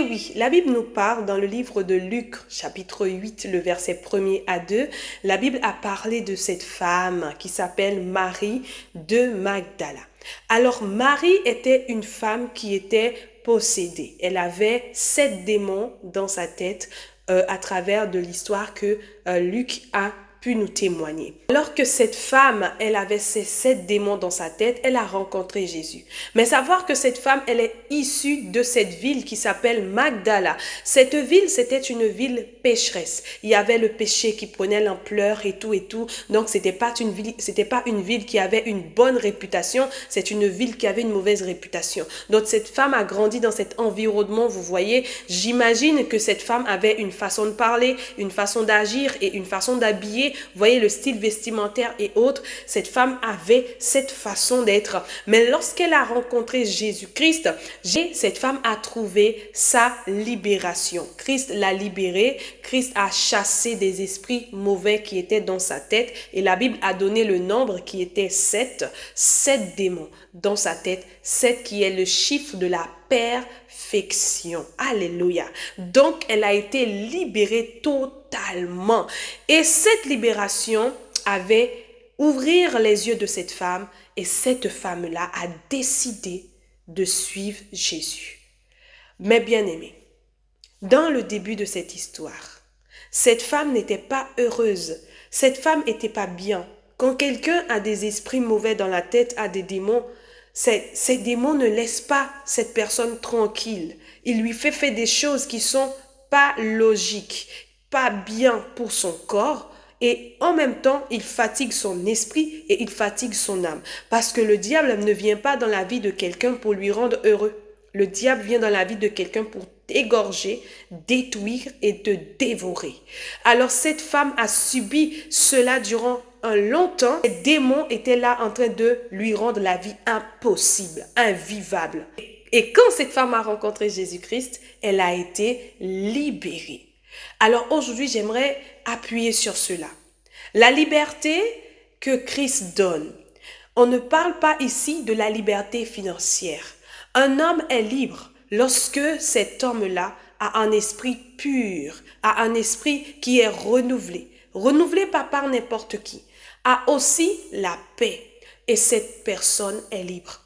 Oui, la Bible nous parle dans le livre de Luc, chapitre 8, le verset 1er à 2. La Bible a parlé de cette femme qui s'appelle Marie de Magdala. Alors, Marie était une femme qui était possédée. Elle avait 7 démons dans sa tête à travers de l'histoire que Luc a pu nous témoigner. Alors que cette femme, elle avait ces 7 démons dans sa tête, elle a rencontré Jésus. Mais savoir que cette femme, elle est issue de cette ville qui s'appelle Magdala. Cette ville, c'était une ville pécheresse. Il y avait le péché qui prenait l'ampleur et tout et tout. Donc, c'était pas une ville qui avait une bonne réputation. C'est une ville qui avait une mauvaise réputation. Donc, cette femme a grandi dans cet environnement, vous voyez. J'imagine que cette femme avait une façon de parler, une façon d'agir et une façon d'habiller. Vous voyez le style vestimentaire et autres. Cette femme avait cette façon d'être. Mais lorsqu'elle a rencontré Jésus-Christ, cette femme a trouvé sa libération. Christ l'a libérée. Christ a chassé des esprits mauvais qui étaient dans sa tête. Et la Bible a donné le nombre qui était 7. 7 démons dans sa tête. 7 qui est le chiffre de la perfection. Alléluia. Donc, elle a été libérée totalement. Et cette libération avait ouvert les yeux de cette femme et cette femme-là a décidé de suivre Jésus. Mais bien aimés, dans le début de cette histoire, cette femme n'était pas heureuse. Cette femme n'était pas bien. Quand quelqu'un a des esprits mauvais dans la tête, a des démons, ces démons ne laissent pas cette personne tranquille. Il lui fait faire des choses qui sont pas logiques, pas bien pour son corps. Et en même temps, il fatigue son esprit et il fatigue son âme. Parce que le diable ne vient pas dans la vie de quelqu'un pour lui rendre heureux. Le diable vient dans la vie de quelqu'un pour t'égorger, détruire et te dévorer. Alors cette femme a subi cela durant un long temps. Les démons étaient là en train de lui rendre la vie impossible, invivable. Et quand cette femme a rencontré Jésus-Christ, elle a été libérée. Alors aujourd'hui, j'aimerais appuyer sur cela. La liberté que Christ donne. On ne parle pas ici de la liberté financière. Un homme est libre lorsque cet homme-là a un esprit pur, a un esprit qui est renouvelé. Renouvelé pas par n'importe qui. A aussi la paix. Et cette personne est libre.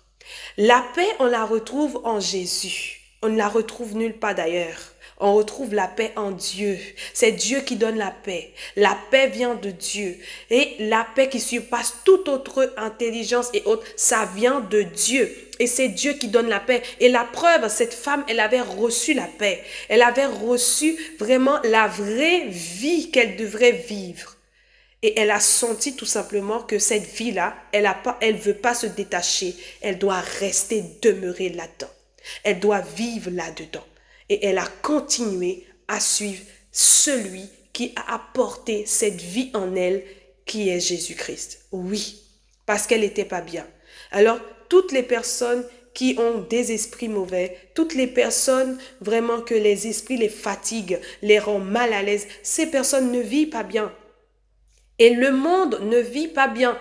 La paix, on la retrouve en Jésus. On ne la retrouve nulle part d'ailleurs. On retrouve la paix en Dieu. C'est Dieu qui donne la paix. La paix vient de Dieu. Et la paix qui surpasse toute autre intelligence et autres, ça vient de Dieu. Et c'est Dieu qui donne la paix. Et la preuve, cette femme, elle avait reçu la paix. Elle avait reçu vraiment la vraie vie qu'elle devrait vivre. Et elle a senti tout simplement que cette vie-là, elle veut pas se détacher. Elle doit rester demeurée là-dedans. Elle doit vivre là-dedans. Et elle a continué à suivre celui qui a apporté cette vie en elle, qui est Jésus-Christ. Oui, parce qu'elle n'était pas bien. Alors, toutes les personnes qui ont des esprits mauvais, toutes les personnes vraiment que les esprits les fatiguent, les rendent mal à l'aise, ces personnes ne vivent pas bien. Et le monde ne vit pas bien.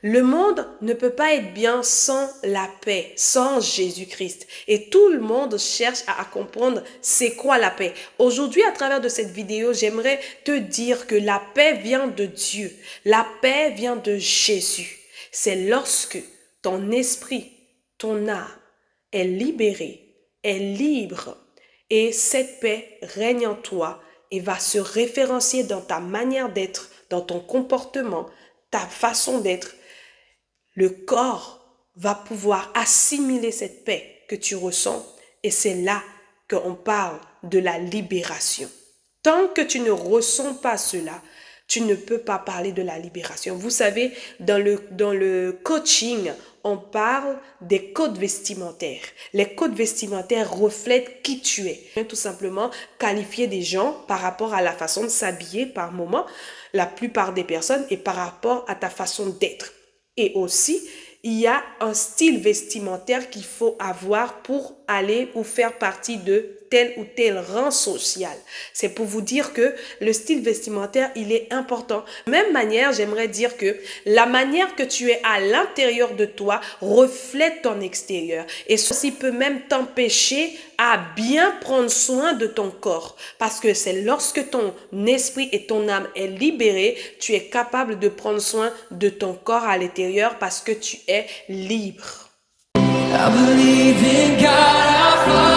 Le monde ne peut pas être bien sans la paix, sans Jésus-Christ. Et tout le monde cherche à comprendre c'est quoi la paix. Aujourd'hui, à travers de cette vidéo, j'aimerais te dire que la paix vient de Dieu. La paix vient de Jésus. C'est lorsque ton esprit, ton âme est libérée, est libre, et cette paix règne en toi et va se référencier dans ta manière d'être, dans ton comportement, ta façon d'être. Le corps va pouvoir assimiler cette paix que tu ressens et c'est là qu'on parle de la libération. Tant que tu ne ressens pas cela, tu ne peux pas parler de la libération. Vous savez, dans le coaching, on parle des codes vestimentaires. Les codes vestimentaires reflètent qui tu es. Tout simplement, qualifier des gens par rapport à la façon de s'habiller par moment, la plupart des personnes, et par rapport à ta façon d'être. Et aussi, il y a un style vestimentaire qu'il faut avoir pour aller ou faire partie de tel ou tel rang social. C'est pour vous dire que le style vestimentaire, il est important. De même manière, j'aimerais dire que la manière que tu es à l'intérieur de toi reflète ton extérieur. Et ceci peut même t'empêcher à bien prendre soin de ton corps. Parce que c'est lorsque ton esprit et ton âme est libéré, tu es capable de prendre soin de ton corps à l'intérieur parce que tu es libre. I believe in God, our Father.